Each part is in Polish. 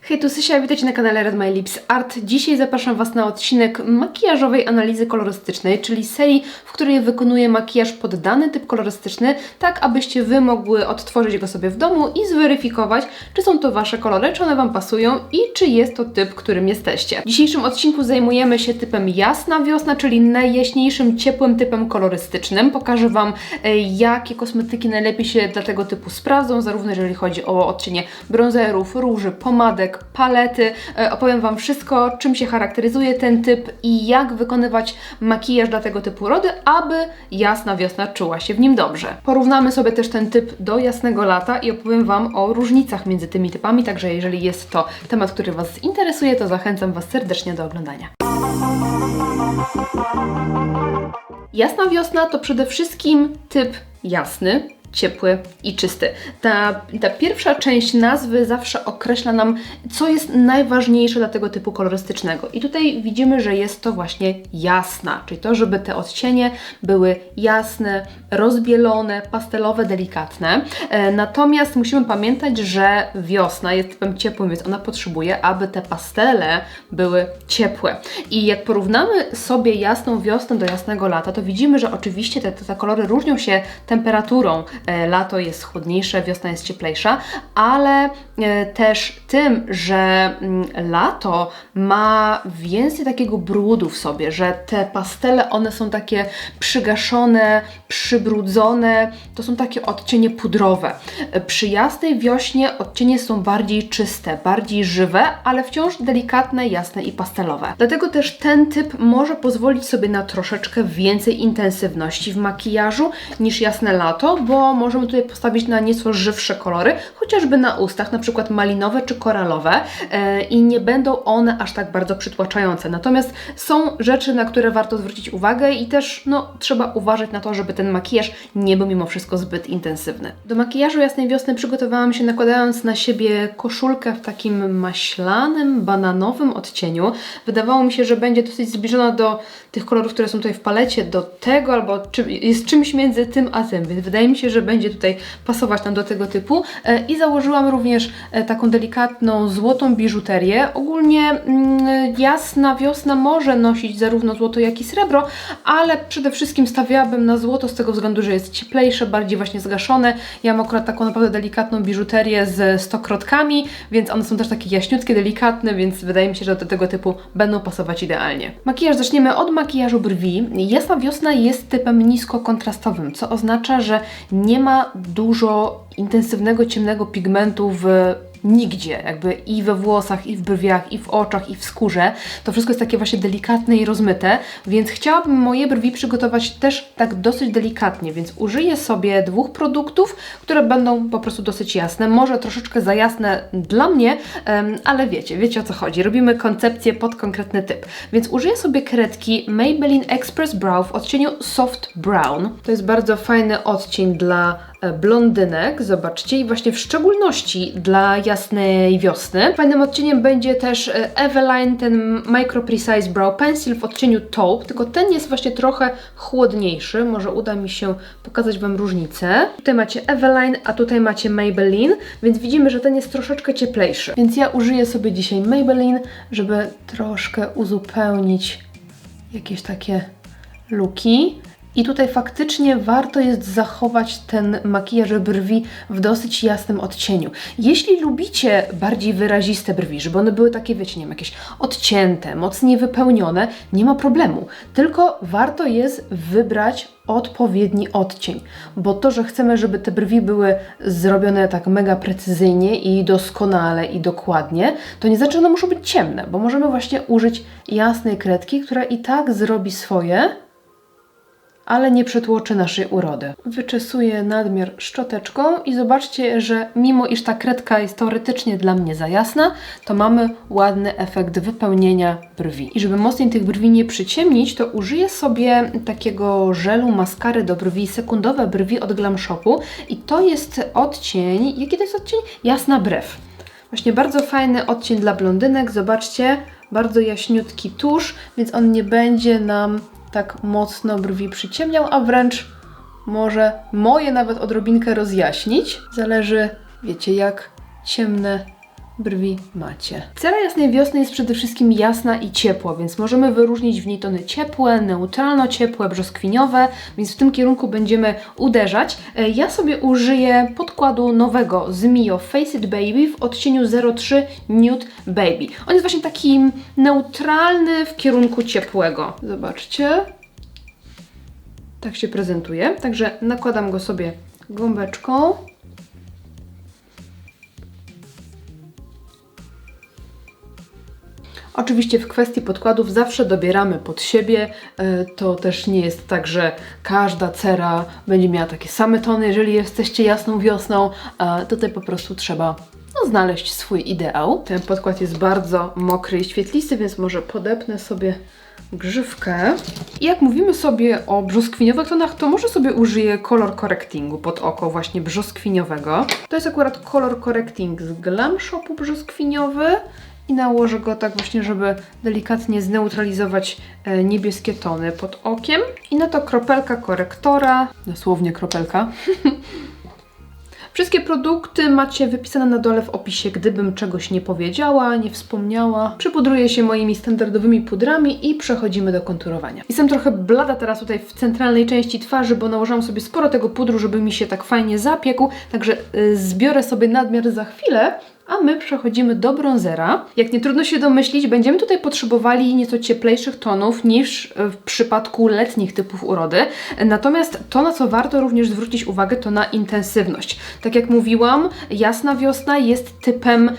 Hej, tu Sysia, witajcie na kanale Red My Lips Art. Dzisiaj zapraszam Was na odcinek makijażowej analizy kolorystycznej, czyli serii, w której wykonuję makijaż pod dany typ kolorystyczny, tak abyście Wy mogły odtworzyć go sobie w domu i zweryfikować, czy są to Wasze kolory, czy one Wam pasują i czy jest to typ, którym jesteście. W dzisiejszym odcinku zajmujemy się typem jasna wiosna, czyli najjaśniejszym, ciepłym typem kolorystycznym. Pokażę Wam, jakie kosmetyki najlepiej się dla tego typu sprawdzą, zarówno jeżeli chodzi o odcienie bronzerów, róży, pomadek, palety. Opowiem Wam wszystko, czym się charakteryzuje ten typ i jak wykonywać makijaż dla tego typu rody, aby jasna wiosna czuła się w nim dobrze. Porównamy sobie też ten typ do jasnego lata i opowiem Wam o różnicach między tymi typami, także jeżeli jest to temat, który Was interesuje, to zachęcam Was serdecznie do oglądania. Jasna wiosna to przede wszystkim typ jasny, ciepły i czysty. Ta pierwsza część nazwy zawsze określa nam, co jest najważniejsze dla tego typu kolorystycznego. I tutaj widzimy, że jest to właśnie jasna, czyli to, żeby te odcienie były jasne, rozbielone, pastelowe, delikatne. Natomiast musimy pamiętać, że wiosna jest typem ciepłym, więc ona potrzebuje, aby te pastele były ciepłe. I jak porównamy sobie jasną wiosnę do jasnego lata, to widzimy, że oczywiście te kolory różnią się temperaturą. Lato jest chłodniejsze, wiosna jest cieplejsza, ale też tym, że lato ma więcej takiego brudu w sobie, że te pastele, one są takie przygaszone, przybrudzone, to są takie odcienie pudrowe. Przy jasnej wiośnie odcienie są bardziej czyste, bardziej żywe, ale wciąż delikatne, jasne i pastelowe. Dlatego też ten typ może pozwolić sobie na troszeczkę więcej intensywności w makijażu niż jasne lato, bo możemy tutaj postawić na nieco żywsze kolory, chociażby na ustach, na przykład malinowe czy koralowe i nie będą one aż tak bardzo przytłaczające. Natomiast są rzeczy, na które warto zwrócić uwagę i też trzeba uważać na to, żeby ten makijaż nie był mimo wszystko zbyt intensywny. Do makijażu jasnej wiosny przygotowałam się nakładając na siebie koszulkę w takim maślanym, bananowym odcieniu. Wydawało mi się, że będzie dosyć zbliżona do tych kolorów, które są tutaj w palecie, do tego albo jest czymś między tym a tym, więc wydaje mi się, że będzie tutaj pasować nam do tego typu i założyłam również taką delikatną złotą biżuterię. Ogólnie jasna wiosna może nosić zarówno złoto, jak i srebro, ale przede wszystkim stawiałabym na złoto z tego względu, że jest cieplejsze, bardziej właśnie zgaszone. Ja mam akurat taką naprawdę delikatną biżuterię z stokrotkami, więc one są też takie jaśniutkie, delikatne, więc wydaje mi się, że do tego typu będą pasować idealnie. Makijaż zaczniemy od makijażu brwi. Jasna wiosna jest typem niskokontrastowym, co oznacza, że nie ma dużo intensywnego, ciemnego pigmentu nigdzie, jakby i we włosach, i w brwiach, i w oczach, i w skórze. To wszystko jest takie właśnie delikatne i rozmyte, więc chciałabym moje brwi przygotować też tak dosyć delikatnie, więc użyję sobie dwóch produktów, które będą po prostu dosyć jasne, może troszeczkę za jasne dla mnie, ale wiecie o co chodzi. Robimy koncepcję pod konkretny typ. Więc użyję sobie kredki Maybelline Express Brow w odcieniu Soft Brown. To jest bardzo fajny odcień dla blondynek, zobaczcie, i właśnie w szczególności dla jasnej wiosny. Fajnym odcieniem będzie też Eveline, ten Micro Precise Brow Pencil w odcieniu Taupe, tylko ten jest właśnie trochę chłodniejszy, może uda mi się pokazać Wam różnicę. Tutaj macie Eveline, a tutaj macie Maybelline, więc widzimy, że ten jest troszeczkę cieplejszy. Więc ja użyję sobie dzisiaj Maybelline, żeby troszkę uzupełnić jakieś takie luki. I tutaj faktycznie warto jest zachować ten makijaż brwi w dosyć jasnym odcieniu. Jeśli lubicie bardziej wyraziste brwi, żeby one były takie, wiecie, nie wiem, jakieś odcięte, mocniej wypełnione, nie ma problemu. Tylko warto jest wybrać odpowiedni odcień, bo to, że chcemy, żeby te brwi były zrobione tak mega precyzyjnie i doskonale i dokładnie, to nie znaczy, że one muszą być ciemne, bo możemy właśnie użyć jasnej kredki, która i tak zrobi swoje, ale nie przetłoczy naszej urody. Wyczesuję nadmiar szczoteczką i zobaczcie, że mimo iż ta kredka jest teoretycznie dla mnie za jasna, to mamy ładny efekt wypełnienia brwi. I żeby mocniej tych brwi nie przyciemnić, to użyję sobie takiego żelu maskary do brwi, sekundowe brwi od Glam Shopu i to jest odcień, jaki to jest odcień? Jasna brew. Właśnie bardzo fajny odcień dla blondynek, zobaczcie, bardzo jaśniutki tusz, więc on nie będzie nam tak mocno brwi przyciemniał, a wręcz może moje nawet odrobinkę rozjaśnić. Zależy, wiecie, jak ciemne brwi macie. Cera jasnej wiosny jest przede wszystkim jasna i ciepła, więc możemy wyróżnić w niej tony ciepłe, neutralno-ciepłe, brzoskwiniowe, więc w tym kierunku będziemy uderzać. Ja sobie użyję podkładu nowego z Mio Face It Baby w odcieniu 03 Nude Baby. On jest właśnie taki neutralny w kierunku ciepłego. Zobaczcie. Tak się prezentuje. Także nakładam go sobie gąbeczką. Oczywiście w kwestii podkładów zawsze dobieramy pod siebie. To też nie jest tak, że każda cera będzie miała takie same tony, jeżeli jesteście jasną wiosną. Tutaj po prostu trzeba znaleźć swój ideał. Ten podkład jest bardzo mokry i świetlisty, więc może podepnę sobie grzywkę. I jak mówimy sobie o brzoskwiniowych tonach, to może sobie użyję color correctingu pod oko właśnie brzoskwiniowego. To jest akurat color correcting z Glam Shopu brzoskwiniowy. I nałożę go tak właśnie, żeby delikatnie zneutralizować niebieskie tony pod okiem. I na to kropelka korektora, dosłownie kropelka. Wszystkie produkty macie wypisane na dole w opisie, gdybym czegoś nie powiedziała, nie wspomniała. Przypudruję się moimi standardowymi pudrami i przechodzimy do konturowania. Jestem trochę blada teraz tutaj w centralnej części twarzy, bo nałożyłam sobie sporo tego pudru, żeby mi się tak fajnie zapiekł, także zbiorę sobie nadmiar za chwilę. A my przechodzimy do bronzera. Jak nie trudno się domyślić, będziemy tutaj potrzebowali nieco cieplejszych tonów niż w przypadku letnich typów urody. Natomiast to, na co warto również zwrócić uwagę, to na intensywność. Tak jak mówiłam, jasna wiosna jest typem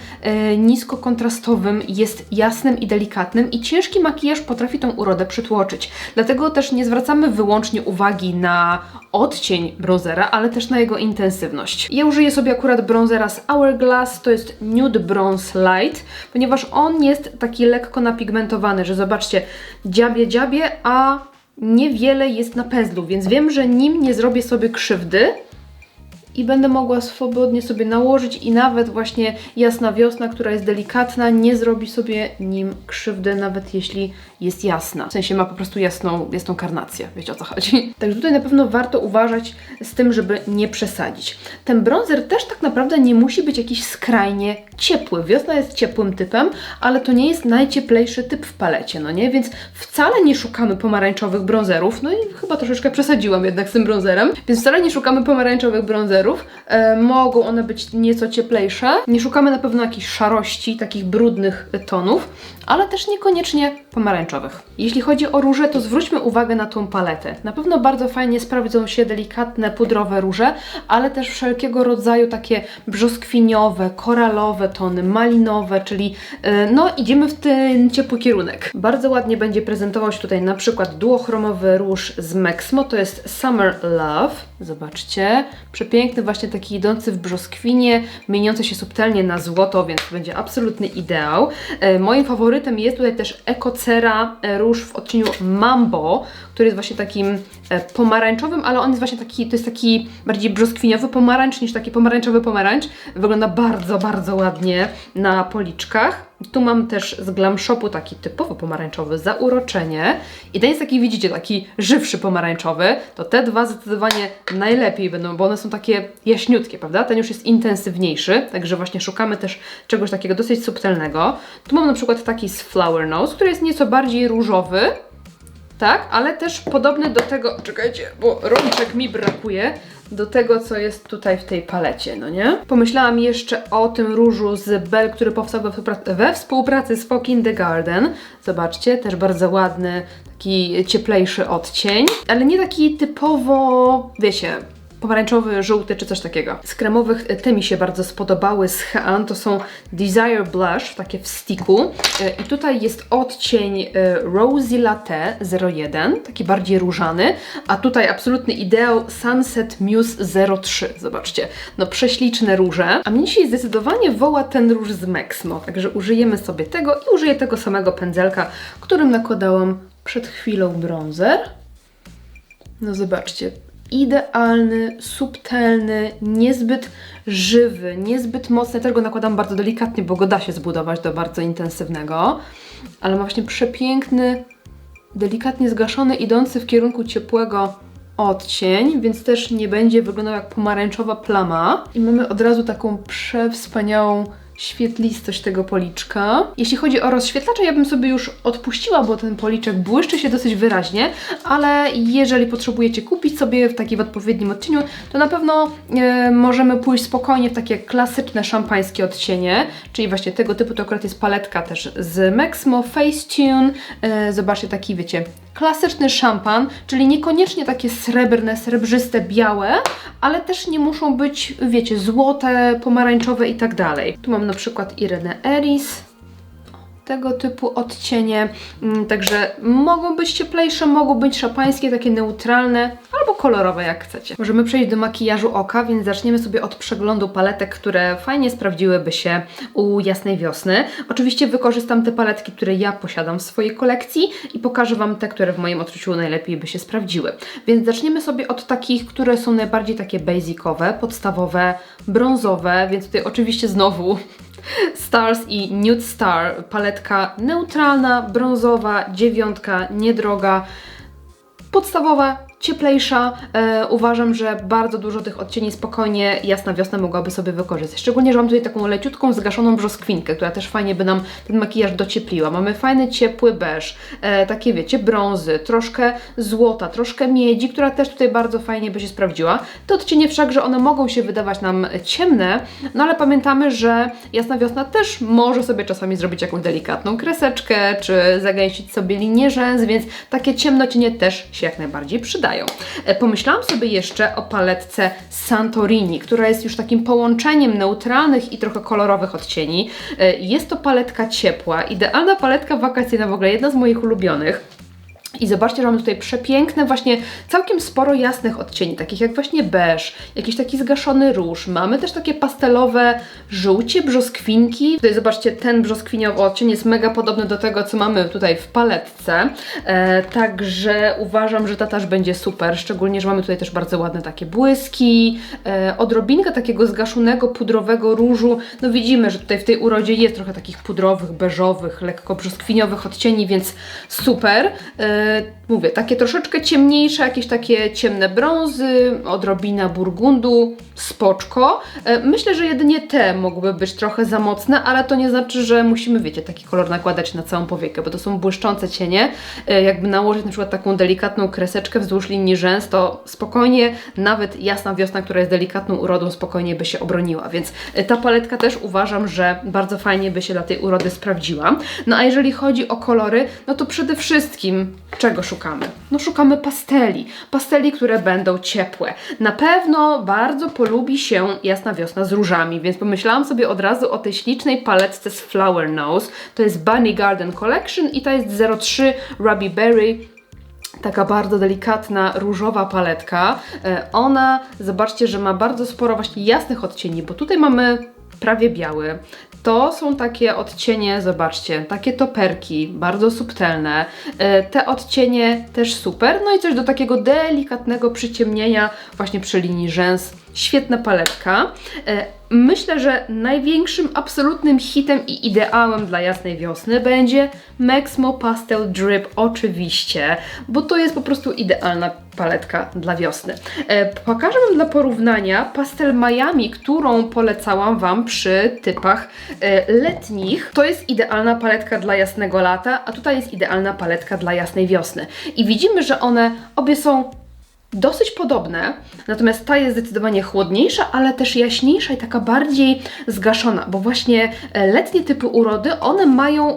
niskokontrastowym, jest jasnym i delikatnym i ciężki makijaż potrafi tą urodę przytłoczyć. Dlatego też nie zwracamy wyłącznie uwagi na odcień bronzera, ale też na jego intensywność. Ja użyję sobie akurat bronzera z Hourglass, to jest Nude Bronze Light, ponieważ on jest taki lekko napigmentowany, że zobaczcie, dziabie, a niewiele jest na pędzlu, więc wiem, że nim nie zrobię sobie krzywdy i będę mogła swobodnie sobie nałożyć i nawet właśnie jasna wiosna, która jest delikatna, nie zrobi sobie nim krzywdy, nawet jeśli jest jasna. W sensie ma po prostu jasną karnację, wiecie o co chodzi. Także tutaj na pewno warto uważać z tym, żeby nie przesadzić. Ten bronzer też tak naprawdę nie musi być jakiś skrajnie ciepły. Wiosna jest ciepłym typem, ale to nie jest najcieplejszy typ w palecie, no nie? Więc wcale nie szukamy pomarańczowych bronzerów, no i chyba troszeczkę przesadziłam jednak z tym bronzerem, więc wcale nie szukamy pomarańczowych bronzerów. Mogą one być nieco cieplejsze. Nie szukamy na pewno jakiejś szarości, takich brudnych tonów, ale też niekoniecznie pomarańczowych. Jeśli chodzi o róże, to zwróćmy uwagę na tą paletę. Na pewno bardzo fajnie sprawdzą się delikatne, pudrowe róże, ale też wszelkiego rodzaju takie brzoskwiniowe, koralowe tony, malinowe, czyli no idziemy w ten ciepły kierunek. Bardzo ładnie będzie prezentował się tutaj na przykład duochromowy róż z Mexmo, to jest Summer Love. Zobaczcie, przepiękny, właśnie taki idący w brzoskwinie, mieniący się subtelnie na złoto, więc będzie absolutny ideał. Moim faworytem jest tutaj też Ecocera róż w odcieniu Mambo, który jest właśnie takim pomarańczowym, ale on jest właśnie taki, to jest taki bardziej brzoskwiniowy pomarańcz niż taki pomarańczowy pomarańcz. Wygląda bardzo, bardzo ładnie na policzkach. Tu mam też z Glam Shopu taki typowo pomarańczowy, Zauroczenie. I ten jest taki, widzicie, taki żywszy pomarańczowy. To te dwa zdecydowanie najlepiej będą, bo one są takie jaśniutkie, prawda? Ten już jest intensywniejszy, także właśnie szukamy też czegoś takiego dosyć subtelnego. Tu mam na przykład taki z Flower Nose, który jest nieco bardziej różowy. Tak, ale też podobny do tego, czekajcie, bo rączek mi brakuje, do tego, co jest tutaj w tej palecie, no nie? Pomyślałam jeszcze o tym różu z Belle, który powstał we współpracy z Fog in the Garden. Zobaczcie, też bardzo ładny, taki cieplejszy odcień, ale nie taki typowo, wiecie, pomarańczowy, żółty czy coś takiego. Z kremowych te mi się bardzo spodobały z Hean, to są Desire Blush, takie w sticku. I tutaj jest odcień Rosy Latte 01, taki bardziej różany, a tutaj absolutny ideał Sunset Muse 03. Zobaczcie, no prześliczne róże. A mnie dzisiaj zdecydowanie woła ten róż z Mexmo, także użyjemy sobie tego i użyję tego samego pędzelka, którym nakładałam przed chwilą bronzer. No zobaczcie, idealny, subtelny, niezbyt żywy, niezbyt mocny. Tego nakładam bardzo delikatnie, bo go da się zbudować do bardzo intensywnego. Ale ma właśnie przepiękny, delikatnie zgaszony, idący w kierunku ciepłego odcień, więc też nie będzie wyglądał jak pomarańczowa plama. I mamy od razu taką przewspaniałą świetlistość tego policzka. Jeśli chodzi o rozświetlacze, ja bym sobie już odpuściła, bo ten policzek błyszczy się dosyć wyraźnie, ale jeżeli potrzebujecie kupić sobie w takim odpowiednim odcieniu, to na pewno możemy pójść spokojnie w takie klasyczne szampańskie odcienie, czyli właśnie tego typu. To akurat jest paletka też z Maxmo Facetune. Zobaczcie, taki wiecie, klasyczny szampan, czyli niekoniecznie takie srebrne, srebrzyste, białe, ale też nie muszą być, wiecie, złote, pomarańczowe i tak dalej. Tu mam na przykład Irenę Eris, tego typu odcienie, także mogą być cieplejsze, mogą być szampańskie, takie neutralne, albo kolorowe, jak chcecie. Możemy przejść do makijażu oka, więc zaczniemy sobie od przeglądu paletek, które fajnie sprawdziłyby się u Jasnej Wiosny. Oczywiście wykorzystam te paletki, które ja posiadam w swojej kolekcji i pokażę Wam te, które w moim odczuciu najlepiej by się sprawdziły. Więc zaczniemy sobie od takich, które są najbardziej takie basicowe, podstawowe, brązowe, więc tutaj oczywiście znowu Stars i Nude Star, paletka neutralna, brązowa, 9, niedroga, podstawowa, cieplejsza. Uważam, że bardzo dużo tych odcieni spokojnie Jasna Wiosna mogłaby sobie wykorzystać. Szczególnie, że mam tutaj taką leciutką, zgaszoną brzoskwinkę, która też fajnie by nam ten makijaż dociepliła. Mamy fajny, ciepły beż, takie wiecie, brązy, troszkę złota, troszkę miedzi, która też tutaj bardzo fajnie by się sprawdziła. Te odcienie wszakże one mogą się wydawać nam ciemne, no ale pamiętamy, że Jasna Wiosna też może sobie czasami zrobić jakąś delikatną kreseczkę, czy zagęścić sobie linię rzęs, więc takie ciemnocienie też się jak najbardziej przydają. Pomyślałam sobie jeszcze o paletce Santorini, która jest już takim połączeniem neutralnych i trochę kolorowych odcieni. Jest to paletka ciepła, idealna paletka wakacyjna, w ogóle jedna z moich ulubionych. I zobaczcie, że mamy tutaj przepiękne, właśnie całkiem sporo jasnych odcieni, takich jak właśnie beż, jakiś taki zgaszony róż. Mamy też takie pastelowe żółcie, brzoskwinki. Tutaj zobaczcie, ten brzoskwiniowy odcień jest mega podobny do tego, co mamy tutaj w paletce. Także uważam, że ta też będzie super, szczególnie, że mamy tutaj też bardzo ładne takie błyski, odrobinkę takiego zgaszonego, pudrowego różu. No widzimy, że tutaj w tej urodzie jest trochę takich pudrowych, beżowych, lekko brzoskwiniowych odcieni, więc super. Mówię, takie troszeczkę ciemniejsze, jakieś takie ciemne brązy, odrobina burgundu, spoczko. Myślę, że jedynie te mogłyby być trochę za mocne, ale to nie znaczy, że musimy, wiecie, taki kolor nakładać na całą powiekę, bo to są błyszczące cienie. Jakby nałożyć na przykład taką delikatną kreseczkę wzdłuż linii rzęs, to spokojnie, nawet Jasna Wiosna, która jest delikatną urodą, spokojnie by się obroniła, więc ta paletka też uważam, że bardzo fajnie by się dla tej urody sprawdziła. No a jeżeli chodzi o kolory, no to przede wszystkim czego szukamy? No szukamy pasteli. Pasteli, które będą ciepłe. Na pewno bardzo polubi się Jasna Wiosna z różami, więc pomyślałam sobie od razu o tej ślicznej paletce z Flower Nose. To jest Bunny Garden Collection i ta jest 03 Ruby Berry. Taka bardzo delikatna, różowa paletka. Ona, zobaczcie, że ma bardzo sporo właśnie jasnych odcieni, bo tutaj mamy prawie biały. To są takie odcienie, zobaczcie, takie toperki, bardzo subtelne. Te odcienie też super. No i coś do takiego delikatnego przyciemnienia właśnie przy linii rzęs. Świetna paletka. Myślę, że największym absolutnym hitem i ideałem dla Jasnej Wiosny będzie Maxmo Pastel Drip, oczywiście, bo to jest po prostu idealna paletka dla wiosny. Pokażę Wam dla porównania pastel Miami, którą polecałam Wam przy typach letnich. To jest idealna paletka dla jasnego lata, a tutaj jest idealna paletka dla Jasnej Wiosny. I widzimy, że one obie są dosyć podobne, natomiast ta jest zdecydowanie chłodniejsza, ale też jaśniejsza i taka bardziej zgaszona, bo właśnie letnie typy urody, one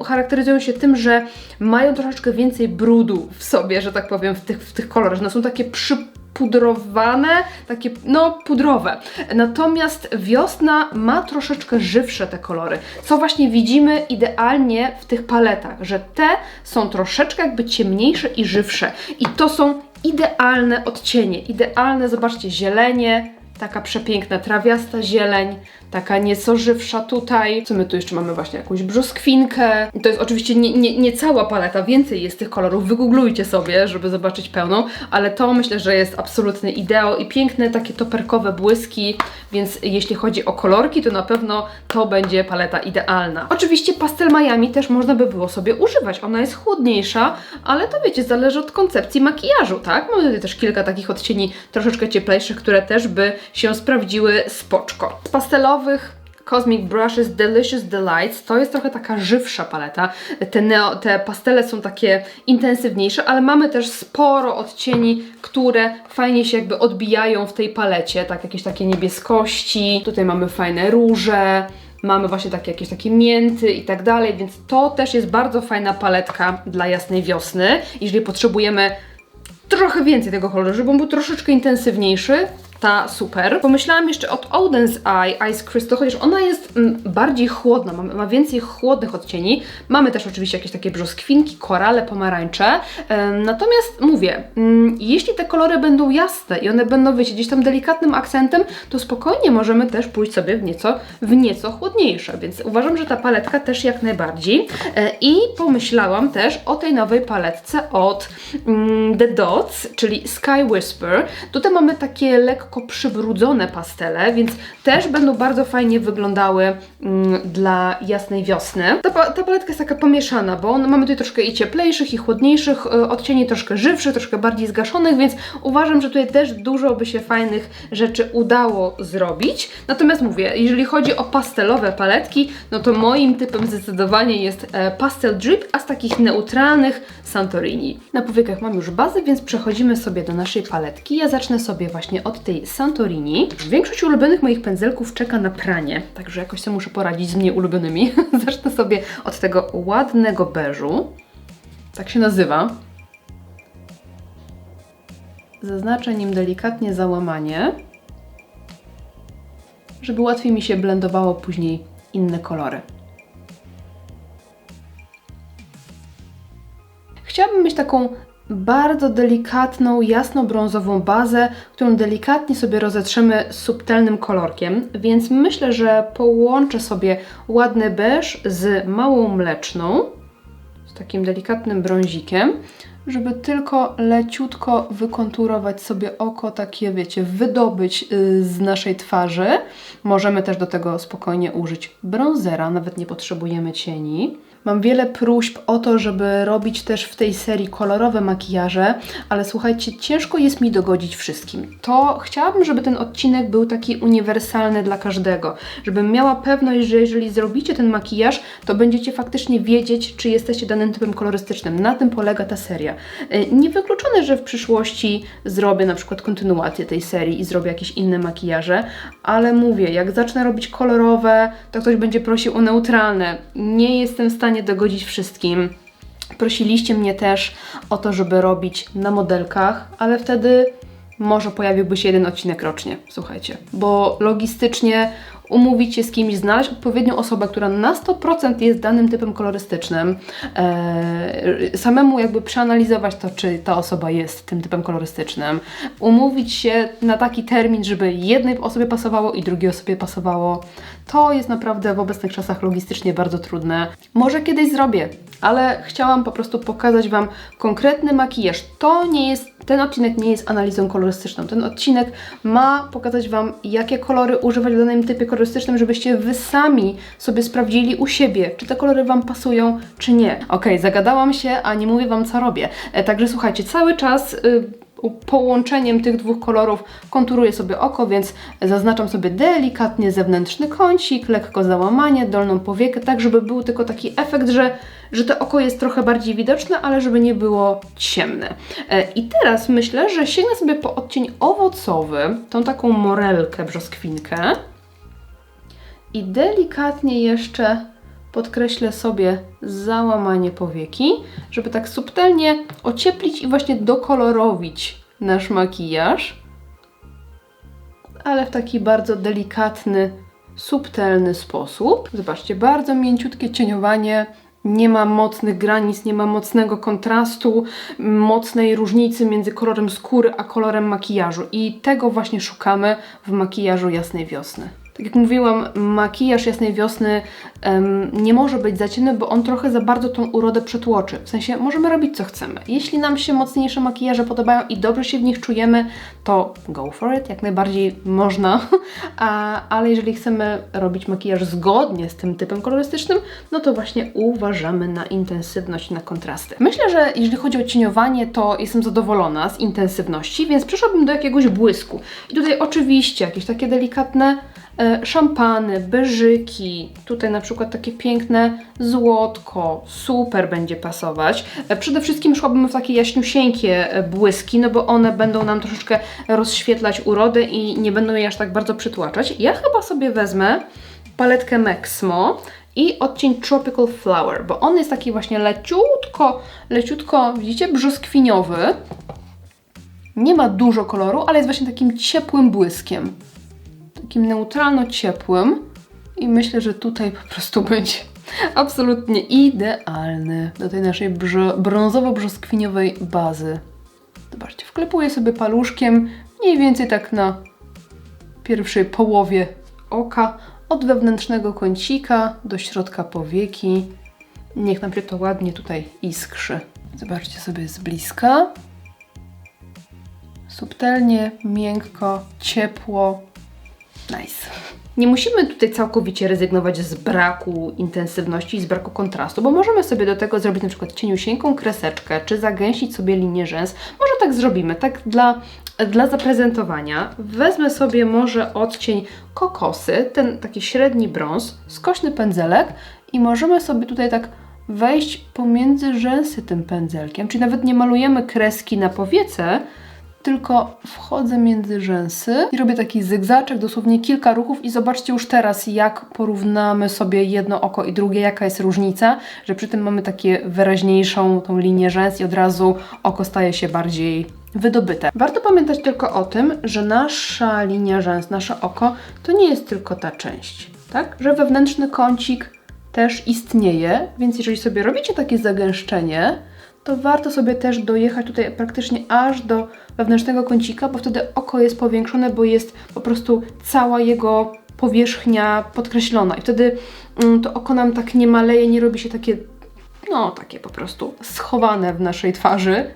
charakteryzują się tym, że mają troszeczkę więcej brudu w sobie, że tak powiem, w tych kolorach. One są takie przypudrowane, takie no pudrowe. Natomiast wiosna ma troszeczkę żywsze te kolory, co właśnie widzimy idealnie w tych paletach, że te są troszeczkę jakby ciemniejsze i żywsze i to są idealne odcienie, idealne, zobaczcie, zielenie, taka przepiękna trawiasta zieleń, taka nieco żywsza tutaj. Co my tu jeszcze mamy? Właśnie jakąś brzoskwinkę. To jest oczywiście nie cała paleta, więcej jest tych kolorów. Wygooglujcie sobie, żeby zobaczyć pełną, ale to myślę, że jest absolutny ideał i piękne takie toperkowe błyski, więc jeśli chodzi o kolorki, to na pewno to będzie paleta idealna. Oczywiście pastel Miami też można by było sobie używać. Ona jest chłodniejsza, ale to wiecie, zależy od koncepcji makijażu, tak? Mamy tutaj też kilka takich odcieni troszeczkę cieplejszych, które też by się sprawdziły spoczko. Z pastelowych Cosmic Brushes Delicious Delights. To jest trochę taka żywsza paleta. Te pastele są takie intensywniejsze, ale mamy też sporo odcieni, które fajnie się jakby odbijają w tej palecie. Tak, jakieś takie niebieskości. Tutaj mamy fajne róże. Mamy właśnie jakieś takie mięty i tak dalej, więc to też jest bardzo fajna paletka dla jasnej wiosny. Jeżeli potrzebujemy trochę więcej tego koloru, żeby on był troszeczkę intensywniejszy, ta super. Pomyślałam jeszcze od Oden's Eye Ice Crystal, chociaż ona jest bardziej chłodna, ma więcej chłodnych odcieni. Mamy też oczywiście jakieś takie brzoskwinki, korale, pomarańcze. Natomiast mówię, jeśli te kolory będą jasne i one będą, wiecie, gdzieś tam delikatnym akcentem, to spokojnie możemy też pójść sobie w nieco chłodniejsze, więc uważam, że ta paletka też jak najbardziej. I pomyślałam też o tej nowej paletce od The Dots, czyli Sky Whisper. Tutaj mamy takie lekko przybrudzone pastele, więc też będą bardzo fajnie wyglądały dla jasnej wiosny. Ta paletka jest taka pomieszana, bo mamy tutaj troszkę i cieplejszych, i chłodniejszych odcieni, troszkę żywszych, troszkę bardziej zgaszonych, więc uważam, że tutaj też dużo by się fajnych rzeczy udało zrobić. Natomiast mówię, jeżeli chodzi o pastelowe paletki, no to moim typem zdecydowanie jest Pastel Drip, a z takich neutralnych Santorini. Na powiekach mam już bazę, więc przechodzimy sobie do naszej paletki. Ja zacznę sobie właśnie od tej Santorini. Większość ulubionych moich pędzelków czeka na pranie, także jakoś sobie muszę poradzić z mniej ulubionymi. Zacznę sobie od tego ładnego beżu. Tak się nazywa. Zaznaczę nim delikatnie załamanie, żeby łatwiej mi się blendowało później inne kolory. Chciałabym mieć taką bardzo delikatną, jasno-brązową bazę, którą delikatnie sobie rozetrzemy z subtelnym kolorkiem, więc myślę, że połączę sobie ładny beż z małą mleczną, z takim delikatnym brązikiem, żeby tylko leciutko wykonturować sobie oko, takie wiecie, wydobyć z naszej twarzy. Możemy też do tego spokojnie użyć bronzera, nawet nie potrzebujemy cieni. Mam wiele próśb o to, żeby robić też w tej serii kolorowe makijaże, ale słuchajcie, ciężko jest mi dogodzić wszystkim. To chciałabym, żeby ten odcinek był taki uniwersalny dla każdego, żebym miała pewność, że jeżeli zrobicie ten makijaż, to będziecie faktycznie wiedzieć, czy jesteście danym typem kolorystycznym. Na tym polega ta seria. Niewykluczone, że w przyszłości zrobię na przykład kontynuację tej serii i zrobię jakieś inne makijaże, ale mówię, jak zacznę robić kolorowe, to ktoś będzie prosił o neutralne. Nie jestem w stanie dogodzić wszystkim. Prosiliście mnie też o to, żeby robić na modelkach, ale wtedy może pojawiłby się jeden odcinek rocznie, słuchajcie, bo logistycznie umówić się z kimś, znaleźć odpowiednią osobę, która na 100% jest danym typem kolorystycznym, samemu jakby przeanalizować to, czy ta osoba jest tym typem kolorystycznym, umówić się na taki termin, żeby jednej osobie pasowało i drugiej osobie pasowało. To jest naprawdę w obecnych czasach logistycznie bardzo trudne. Może kiedyś zrobię, ale chciałam po prostu pokazać Wam konkretny makijaż. Ten odcinek nie jest analizą kolorystyczną. Ten odcinek ma pokazać Wam, jakie kolory używać w danym typie kolorystycznym, żebyście Wy sami sobie sprawdzili u siebie, czy te kolory Wam pasują, czy nie. Okej, zagadałam się, a nie mówię Wam, co robię. Także słuchajcie, cały czas połączeniem tych dwóch kolorów konturuję sobie oko, więc zaznaczam sobie delikatnie zewnętrzny kącik, lekko załamanie, dolną powiekę, tak żeby był tylko taki efekt, że to oko jest trochę bardziej widoczne, ale żeby nie było ciemne. I teraz myślę, że sięgnę sobie po odcień owocowy, tą taką morelkę, brzoskwinkę i delikatnie jeszcze podkreślę sobie załamanie powieki, żeby tak subtelnie ocieplić i właśnie dokolorowić nasz makijaż, ale w taki bardzo delikatny, subtelny sposób. Zobaczcie, bardzo mięciutkie cieniowanie, nie ma mocnych granic, nie ma mocnego kontrastu, mocnej różnicy między kolorem skóry a kolorem makijażu i tego właśnie szukamy w makijażu jasnej wiosny. Tak jak mówiłam, makijaż jasnej wiosny nie może być za ciemny, bo on trochę za bardzo tą urodę przetłoczy. W sensie możemy robić co chcemy. Jeśli nam się mocniejsze makijaże podobają i dobrze się w nich czujemy, to go for it, jak najbardziej można. Ale jeżeli chcemy robić makijaż zgodnie z tym typem kolorystycznym, no to właśnie uważamy na intensywność, na kontrasty. Myślę, że jeżeli chodzi o cieniowanie, to jestem zadowolona z intensywności, więc przeszłabym do jakiegoś błysku. I tutaj oczywiście jakieś takie delikatne szampany, beżyki, tutaj na przykład takie piękne złotko, super będzie pasować. Przede wszystkim szłabym w takie jaśniusieńkie błyski, no bo one będą nam troszeczkę rozświetlać urodę i nie będą jej aż tak bardzo przytłaczać. Ja chyba sobie wezmę paletkę Maxmo i odcień Tropical Flower, bo on jest taki właśnie leciutko, widzicie, brzoskwiniowy. Nie ma dużo koloru, ale jest właśnie takim ciepłym błyskiem. Takim neutralno ciepłym. I myślę, że tutaj po prostu będzie absolutnie idealny do tej naszej brązowo-brzoskwiniowej bazy. Zobaczcie, wklepuję sobie paluszkiem mniej więcej tak na pierwszej połowie oka, od wewnętrznego kącika do środka powieki. Niech nam się to ładnie tutaj iskrzy. Zobaczcie sobie z bliska. Subtelnie, miękko, ciepło. Nice. Nie musimy tutaj całkowicie rezygnować z braku intensywności i z braku kontrastu, bo możemy sobie do tego zrobić na przykład cieniusieńką kreseczkę, czy zagęścić sobie linię rzęs. Może tak zrobimy, tak dla zaprezentowania. Wezmę sobie może odcień kokosy, ten taki średni brąz, skośny pędzelek i możemy sobie tutaj tak wejść pomiędzy rzęsy tym pędzelkiem, czyli nawet nie malujemy kreski na powiece, tylko wchodzę między rzęsy i robię taki zygzaczek, dosłownie kilka ruchów i zobaczcie już teraz, jak porównamy sobie jedno oko i drugie, jaka jest różnica, że przy tym mamy takie wyraźniejszą tą linię rzęs i od razu oko staje się bardziej wydobyte. Warto pamiętać tylko o tym, że nasza linia rzęs, nasze oko, to nie jest tylko ta część, tak? Że wewnętrzny kącik też istnieje, więc jeżeli sobie robicie takie zagęszczenie, to warto sobie też dojechać tutaj praktycznie aż do wewnętrznego kącika, bo wtedy oko jest powiększone, bo jest po prostu cała jego powierzchnia podkreślona i wtedy to oko nam tak nie maleje, nie robi się takie, no takie po prostu schowane w naszej twarzy,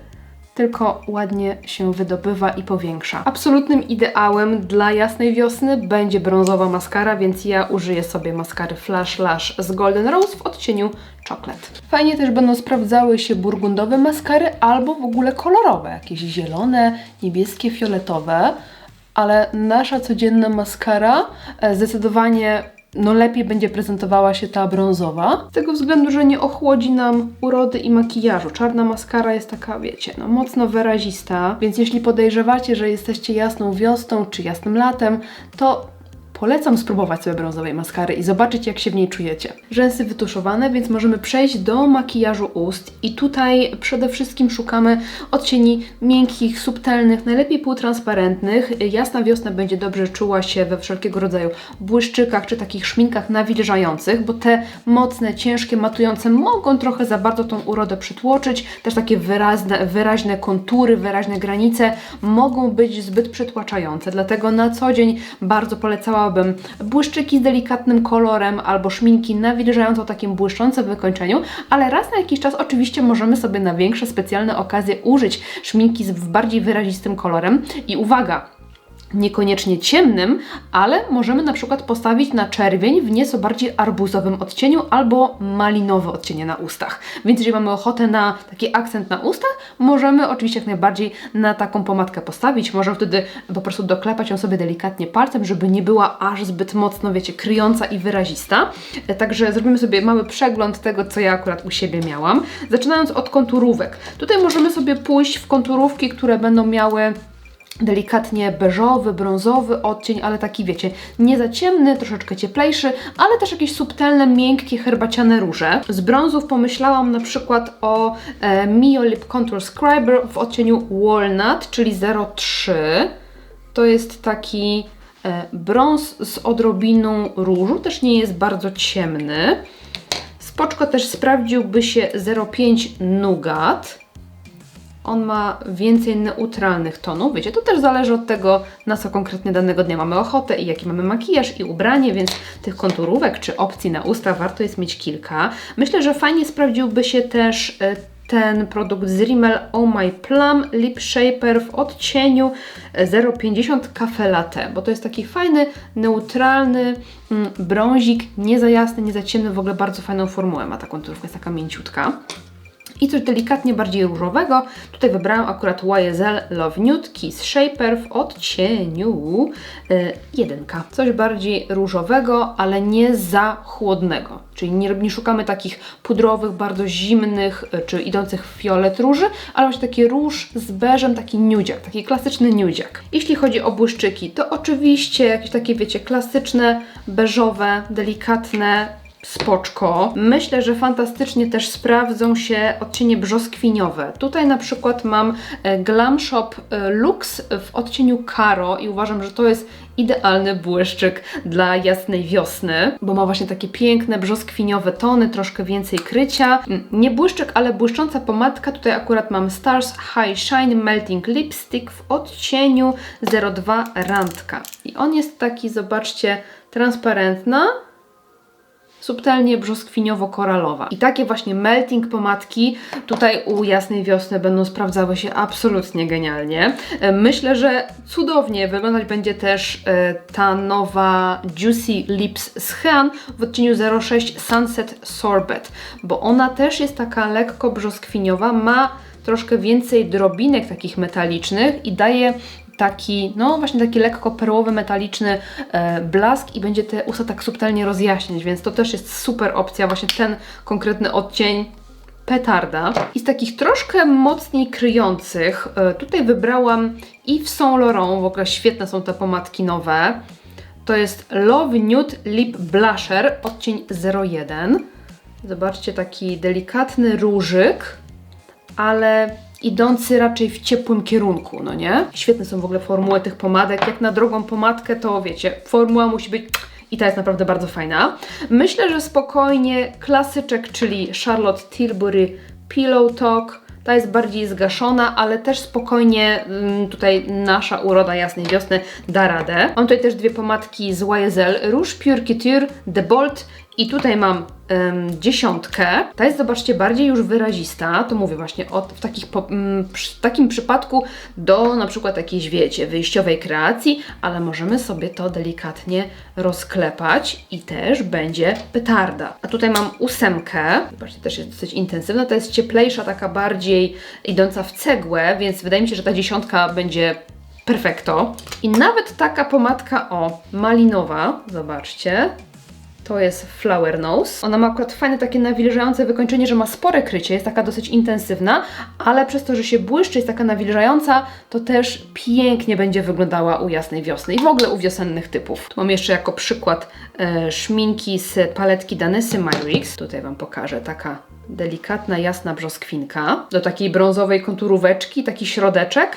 tylko ładnie się wydobywa i powiększa. Absolutnym ideałem dla jasnej wiosny będzie brązowa maskara, więc ja użyję sobie maskary Flash Lash z Golden Rose w odcieniu Chocolate. Fajnie też będą sprawdzały się burgundowe maskary albo w ogóle kolorowe, jakieś zielone, niebieskie, fioletowe, ale nasza codzienna maskara zdecydowanie lepiej będzie prezentowała się ta brązowa, z tego względu, że nie ochłodzi nam urody i makijażu. Czarna maskara jest taka, wiecie, mocno wyrazista, więc jeśli podejrzewacie, że jesteście jasną wiosną czy jasnym latem, to polecam spróbować sobie brązowej maskary i zobaczyć, jak się w niej czujecie. Rzęsy wytuszowane, więc możemy przejść do makijażu ust i tutaj przede wszystkim szukamy odcieni miękkich, subtelnych, najlepiej półtransparentnych. Jasna wiosna będzie dobrze czuła się we wszelkiego rodzaju błyszczykach czy takich szminkach nawilżających, bo te mocne, ciężkie, matujące mogą trochę za bardzo tą urodę przytłoczyć. Też takie wyraźne kontury, wyraźne granice mogą być zbyt przytłaczające, dlatego na co dzień bardzo polecałabym błyszczyki z delikatnym kolorem albo szminki nawilżające o takim błyszczącym wykończeniu, ale raz na jakiś czas oczywiście możemy sobie na większe specjalne okazje użyć szminki z bardziej wyrazistym kolorem i uwaga, niekoniecznie ciemnym, ale możemy na przykład postawić na czerwień w nieco bardziej arbuzowym odcieniu albo malinowy odcienie na ustach. Więc jeżeli mamy ochotę na taki akcent na ustach, możemy oczywiście jak najbardziej na taką pomadkę postawić. Możemy wtedy po prostu doklepać ją sobie delikatnie palcem, żeby nie była aż zbyt mocno, wiecie, kryjąca i wyrazista. Także zrobimy sobie mały przegląd tego, co ja akurat u siebie miałam. Zaczynając od konturówek. Tutaj możemy sobie pójść w konturówki, które będą miały delikatnie beżowy, brązowy odcień, ale taki, wiecie, nie za ciemny, troszeczkę cieplejszy, ale też jakieś subtelne, miękkie, herbaciane róże. Z brązów pomyślałam na przykład o Mio Lip Contour Scriber w odcieniu Walnut, czyli 03. To jest taki brąz z odrobiną różu, też nie jest bardzo ciemny. Spoczko też sprawdziłby się 05 Nougat. On ma więcej neutralnych tonów. Wiecie, to też zależy od tego, na co konkretnie danego dnia mamy ochotę i jaki mamy makijaż i ubranie, więc tych konturówek czy opcji na usta warto jest mieć kilka. Myślę, że fajnie sprawdziłby się też ten produkt z Rimmel Oh My Plum Lip Shaper w odcieniu 050 Cafe Latte, bo to jest taki fajny, neutralny brązik, nie za jasny, nie za ciemny, w ogóle bardzo fajną formułę ma ta konturówka, jest taka mięciutka. I coś delikatnie bardziej różowego. Tutaj wybrałam akurat YSL Love Nude Kiss Shaper w odcieniu 1. Coś bardziej różowego, ale nie za chłodnego. Czyli nie szukamy takich pudrowych, bardzo zimnych, czy idących w fiolet róży, ale właśnie taki róż z beżem, taki nudziak, taki klasyczny nudziak. Jeśli chodzi o błyszczyki, to oczywiście jakieś takie, wiecie, klasyczne, beżowe, delikatne, spoczko. Myślę, że fantastycznie też sprawdzą się odcienie brzoskwiniowe. Tutaj na przykład mam Glam Shop Luxe w odcieniu Karo i uważam, że to jest idealny błyszczyk dla jasnej wiosny, bo ma właśnie takie piękne brzoskwiniowe tony, troszkę więcej krycia. Nie błyszczyk, ale błyszcząca pomadka. Tutaj akurat mam Stars High Shine Melting Lipstick w odcieniu 02 Randka. I on jest taki, zobaczcie, transparentna, subtelnie brzoskwiniowo-koralowa. I takie właśnie melting pomadki tutaj u jasnej wiosny będą sprawdzały się absolutnie genialnie. Myślę, że cudownie wyglądać będzie też ta nowa Juicy Lips z Hean w odcieniu 06 Sunset Sorbet, bo ona też jest taka lekko brzoskwiniowa, ma troszkę więcej drobinek takich metalicznych i daje taki, no właśnie taki lekko perłowy, metaliczny blask i będzie te usta tak subtelnie rozjaśniać, więc to też jest super opcja, właśnie ten konkretny odcień petarda. I z takich troszkę mocniej kryjących, tutaj wybrałam Yves Saint Laurent, w ogóle świetne są te pomadki nowe. To jest Love Nude Lip Blusher, odcień 01. Zobaczcie, taki delikatny różyk, ale idący raczej w ciepłym kierunku, no nie? Świetne są w ogóle formuły tych pomadek. Jak na drogą pomadkę, to wiecie, formuła musi być i ta jest naprawdę bardzo fajna. Myślę, że spokojnie klasyczek, czyli Charlotte Tilbury Pillow Talk. Ta jest bardziej zgaszona, ale też spokojnie tutaj nasza uroda jasnej wiosny da radę. Mam tutaj też dwie pomadki z YSL Rouge Pure Couture The Bold i tutaj mam 10. Ta jest, zobaczcie, bardziej już wyrazista. To mówię właśnie w takim przypadku do na przykład jakiejś, wiecie, wyjściowej kreacji, ale możemy sobie to delikatnie rozklepać i też będzie petarda. A tutaj mam 8. Zobaczcie, też jest dosyć intensywna. To jest cieplejsza, taka bardziej idąca w cegłę, więc wydaje mi się, że ta 10 będzie perfekto. I nawet taka pomadka, malinowa, zobaczcie. To jest Flower Nose. Ona ma akurat fajne takie nawilżające wykończenie, że ma spore krycie, jest taka dosyć intensywna, ale przez to, że się błyszczy, jest taka nawilżająca, to też pięknie będzie wyglądała u jasnej wiosny i w ogóle u wiosennych typów. Tu mam jeszcze jako przykład szminki z paletki Danessy Myrix. Tutaj Wam pokażę, taka delikatna, jasna brzoskwinka. Do takiej brązowej konturóweczki, taki środeczek.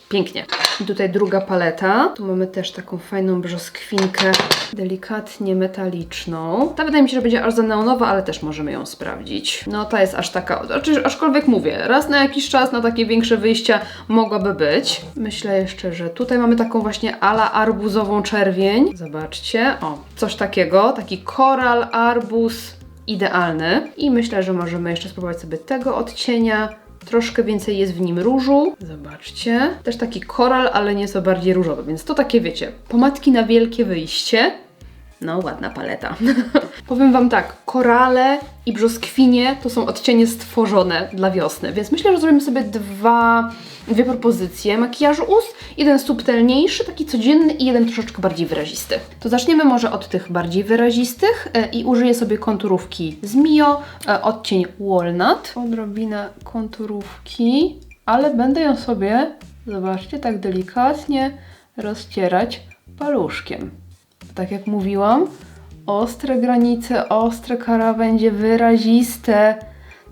Pięknie. I tutaj druga paleta. Tu mamy też taką fajną brzoskwinkę, delikatnie metaliczną. Ta wydaje mi się, że będzie aż za neonowa, ale też możemy ją sprawdzić. No ta jest aż taka, aczkolwiek mówię, raz na jakiś czas na takie większe wyjścia mogłaby być. Myślę jeszcze, że tutaj mamy taką właśnie ala arbuzową czerwień. Zobaczcie, coś takiego, taki koral, arbuz, idealny. I myślę, że możemy jeszcze spróbować sobie tego odcienia. Troszkę więcej jest w nim różu. Zobaczcie. Też taki koral, ale nieco bardziej różowy, więc to takie, wiecie, pomadki na wielkie wyjście. No, ładna paleta. Powiem Wam tak, korale i brzoskwinie to są odcienie stworzone dla wiosny, więc myślę, że zrobimy sobie dwie propozycje makijażu ust. Jeden subtelniejszy, taki codzienny i jeden troszeczkę bardziej wyrazisty. To zaczniemy może od tych bardziej wyrazistych i użyję sobie konturówki z Mio, odcień Walnut. Odrobinę konturówki, ale będę ją sobie, zobaczcie, tak delikatnie rozcierać paluszkiem. Tak jak mówiłam, ostre granice, ostre krawędzie, wyraziste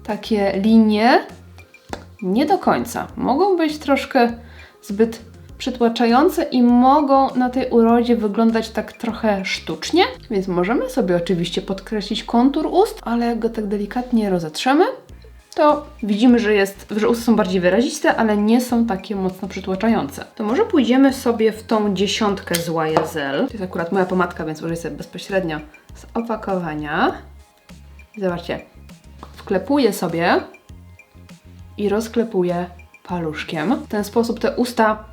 takie linie. Nie do końca. Mogą być troszkę zbyt przytłaczające i mogą na tej urodzie wyglądać tak trochę sztucznie, więc możemy sobie oczywiście podkreślić kontur ust, ale jak go tak delikatnie rozetrzemy, to widzimy, że usta są bardziej wyraziste, ale nie są takie mocno przytłaczające. To może pójdziemy sobie w tą 10 z YSL. To jest akurat moja pomadka, więc użyję sobie bezpośrednio z opakowania. Zobaczcie, wklepuję sobie i rozklepuję paluszkiem. W ten sposób te usta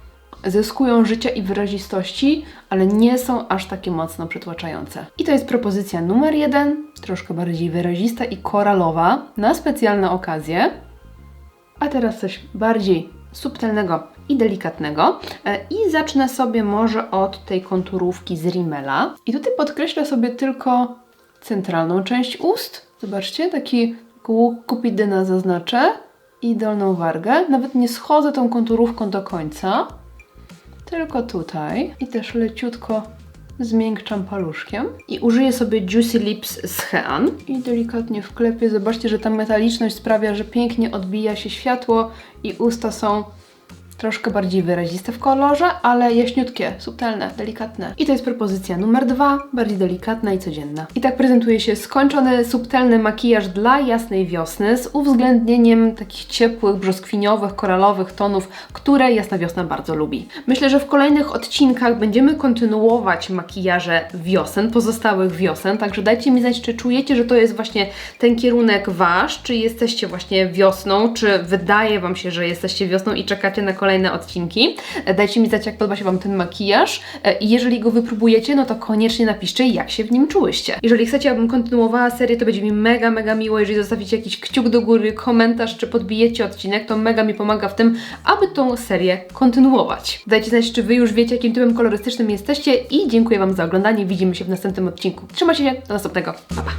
zyskują życia i wyrazistości, ale nie są aż takie mocno przytłaczające. I to jest propozycja numer 1, troszkę bardziej wyrazista i koralowa, na specjalne okazje. A teraz coś bardziej subtelnego i delikatnego. I zacznę sobie może od tej konturówki z Rimmela. I tutaj podkreślę sobie tylko centralną część ust. Zobaczcie, taki łuk kupidyna zaznaczę i dolną wargę. Nawet nie schodzę tą konturówką do końca, tylko tutaj. I też leciutko zmiękczam paluszkiem. I użyję sobie Juicy Lips z Hean. I delikatnie wklepię. Zobaczcie, że ta metaliczność sprawia, że pięknie odbija się światło i usta są troszkę bardziej wyraziste w kolorze, ale jaśniutkie, subtelne, delikatne. I to jest propozycja numer 2, bardziej delikatna i codzienna. I tak prezentuje się skończony, subtelny makijaż dla jasnej wiosny z uwzględnieniem takich ciepłych, brzoskwiniowych, koralowych tonów, które jasna wiosna bardzo lubi. Myślę, że w kolejnych odcinkach będziemy kontynuować makijaże wiosen, pozostałych wiosen, także dajcie mi znać, czy czujecie, że to jest właśnie ten kierunek Wasz, czy jesteście właśnie wiosną, czy wydaje Wam się, że jesteście wiosną i czekacie na kolejne odcinki. Dajcie mi znać, jak podoba się Wam ten makijaż i jeżeli go wypróbujecie, no to koniecznie napiszcie, jak się w nim czułyście. Jeżeli chcecie, abym kontynuowała serię, to będzie mi mega, mega miło, jeżeli zostawicie jakiś kciuk do góry, komentarz, czy podbijecie odcinek, to mega mi pomaga w tym, aby tą serię kontynuować. Dajcie znać, czy Wy już wiecie, jakim typem kolorystycznym jesteście i dziękuję Wam za oglądanie. Widzimy się w następnym odcinku. Trzymajcie się, do następnego. Pa, pa!